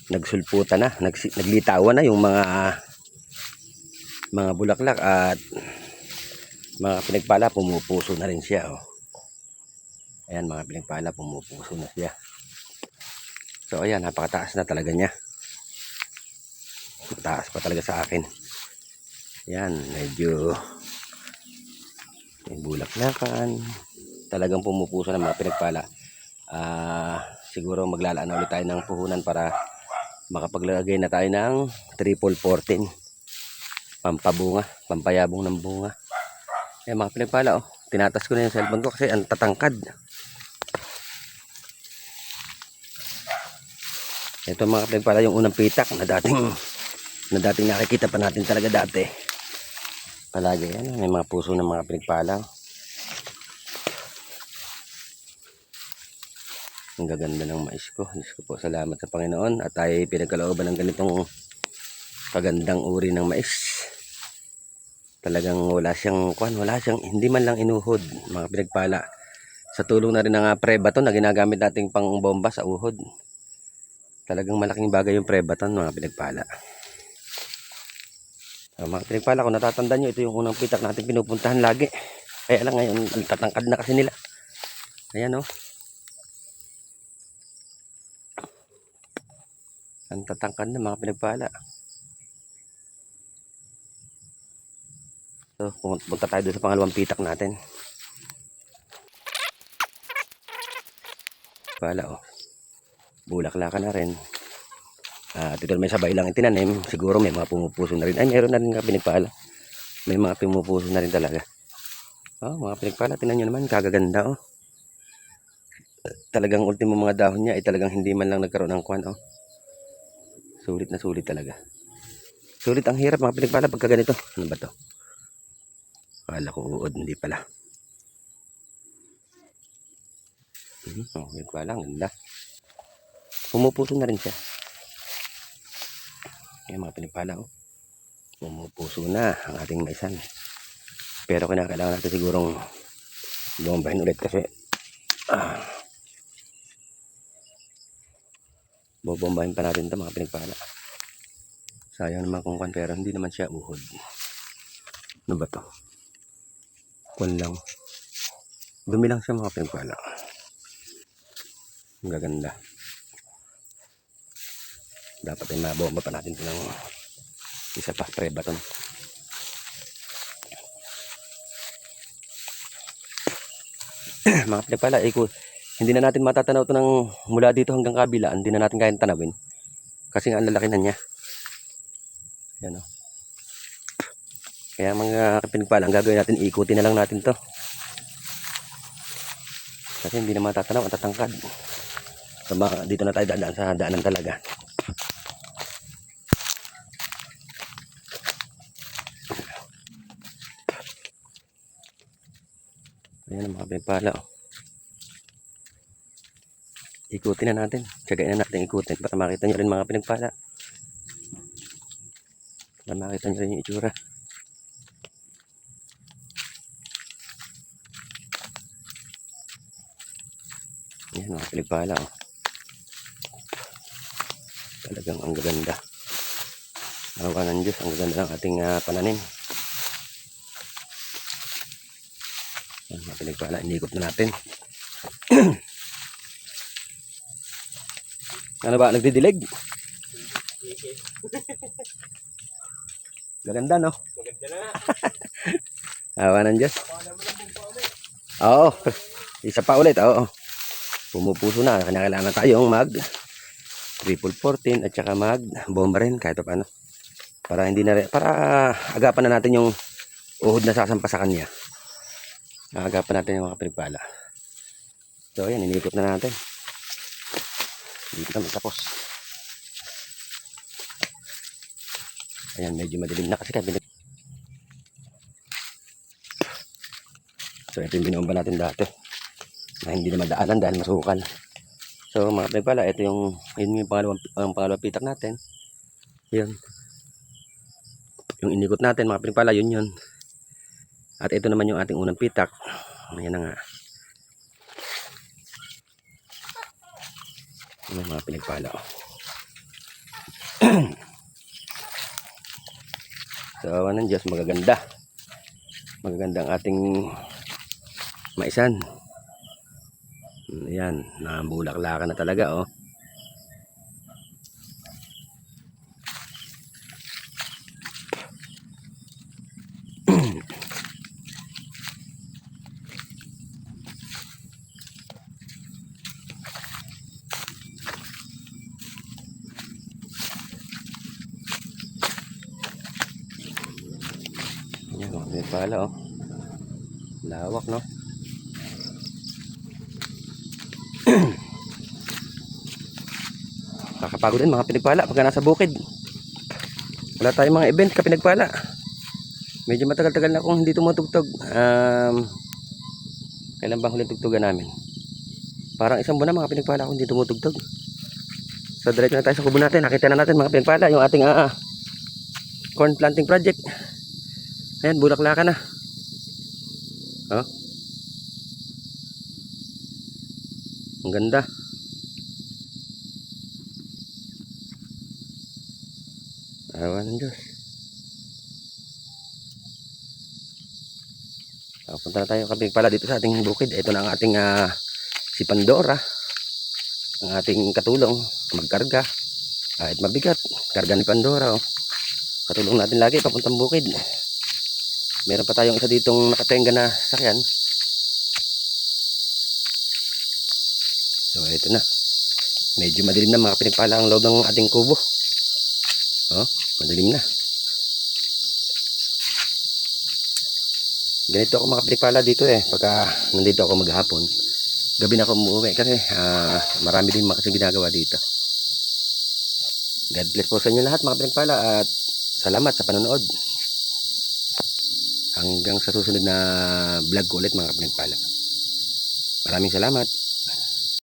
nagsulputan na, naglitawan na yung mga bulaklak at mga pinagpala. Pumupuso na rin siya, oh. Ayan, mga pinagpala, pumupuso na siya. So ayan, napakataas na talaga niya. Mataas pa talaga sa akin. Ayan, medyo may bulaklakan. Talagang pumupuso ng mga pinagpala. Siguro maglalaan na ulit tayo ng puhunan para makapaglagay na tayo ng triple 14 pampabunga, pampayabong ng bunga. Ayan, mga pinagpala, oh. Tinatas ko na yung cellphone ko kasi ang tatangkad. Ito mga pinagpala, yung unang pitak na dating nakikita pa natin talaga dati. Palagi yan, may mga puso ng mga pinagpala. Ang gaganda ng mais ko. Diyos ko po, salamat sa Panginoon at tayo pinagkalooban ng ganitong kagandang uri ng mais. Talagang wala siyang hindi man lang inuhod, mga pinagpala. Sa tulong na rin ng Prebaton na ginagamit nating pang bomba sa uhod. Talagang malaking bagay yung Prebaton, mga pinagpala. Mga pinagpala, kung natatandaan nyo, ito yung unang pitak natin pinupuntahan lagi. Kaya lang ngayon, tatangkad na kasi nila. Ayan, oh. Ang tatangkad na, mga pinagpala. So, punta tayo doon sa pangalawang pitak natin. Pala, oh. Bulaklakan na rin. At ito may sabay lang itinanim. Siguro may mga pumupuso na rin. Ay, meron na rin nga pinagpala. May mga pumupuso na rin talaga. Oh, mga pinagpala, tinan nyo naman, kagaganda, oh. Talagang ultimo mga dahon niya ay talagang hindi man lang nagkaroon ng kwan, oh. Sulit na sulit talaga. Sulit ang hirap, mga pinagpala, pagka ganito. Ano ba to? Kala ko uod, hindi pala. Oh, pinagpala, ang ganda. Pumupuso na rin siya. Ayan, mga pinagpala, oh. Pumupuso na ang ating maisan. Pero kinakailangan natin sigurong bombahin ulit kasi bobombahin pa natin ito, mga pinagpala. Sayang naman kung kwan, pero hindi naman siya uhod. Ano ba to? Kwan lang. Dumi lang siya, mga pinagpala. Ang gaganda. Dapat ay mabomba pa natin ito ng isa pa, Prebaton. Mga pinagpala, hindi na natin matatanaw ito ng mula dito hanggang kabila. Hindi na natin kayang tanawin kasi nga ang lalaki na niya. Yan, oh. Kaya mga pinagpala, ang gagawin natin, ikutin na lang natin to kasi hindi na matatanaw at tatangkad. So, dito na tayo dadaan sa daanan talaga. Ayan ang mga pinagpala, oh. Ikutin na natin. Tsagain na natin ikutin para makita nyo rin, mga pinagpala. Para makita nyo rin yung itsura. Ayan mga pinagpala, oh. Talagang ang gaganda. Awa ng Diyos, ang gaganda ng ating pananim. Ayan mga pinagpala, inikot na natin. Ano ba, nagdidilig? Gaganda, no? Gaganda na. Awa ng Diyos. Oo. Isa pa ulit, oo. Pumupuso na. Kailangan tayong mag triple 14 at saka mag bomba rin kahit paano. Para hindi na rin, para agapan na natin yung uhod na sasampa sa kanya. Agapan natin yung mga pinagpala. So, ayan, inikot na natin. Dito naman tapos. Ayan, medyo madilim na kasi kami. So, ito yung binomba natin dati na hindi na madaanan dahil masukal. So, mga pinagpala, ito yung pangalawang pitak natin. Yun. Yung inikot natin, mga pinagpala, yun. At ito naman yung ating unang pitak. Ayan na nga. Ayan, mga pinagpala, oh. Sa awa ng Diyos, magaganda. Magaganda ang ating maisan. Ayan, nabulaklakan na talaga, oh. Ayan, oh, may pala, oh. Lawak, no? Kakapagod din mga pinagpala pagka nasa bukid. Wala tayong mga event ka pinagpala. Medyo matagal-tagal na akong hindi tumutugtog. Kailan bang huling tugtugan namin? Parang isang buwan na mga pinagpala akong hindi tumutugtog. So direct na tayo sa kubo natin. Nakita na natin mga pinagpala yung ating corn planting project. Ayan, bulaklakan na. Oh. Ang ganda. Awa ng Diyos. Punta na tayo kabig pala dito sa ating bukid. Ito na ang ating si Pandora. Ang ating katulong magkarga. Kahit mabigat, karga ni Pandora, oh. Katulong natin lagi papuntang bukid. Meron pa tayong isa ditong nakatenga na sakyan. So ito na. Medyo madilim na mga pinagpala ang loob ng ating kubo. Oh, madilim na. Ganito ako mga pinagpala dito pagka nandito ako maghapon. Gabi na ako umuwi kasi marami din mga kasing ginagawa dito. God bless po sa inyo lahat mga pinagpala at salamat sa panonood. Hanggang sa susunod na vlog ko ulit mga pinagpala. Maraming salamat.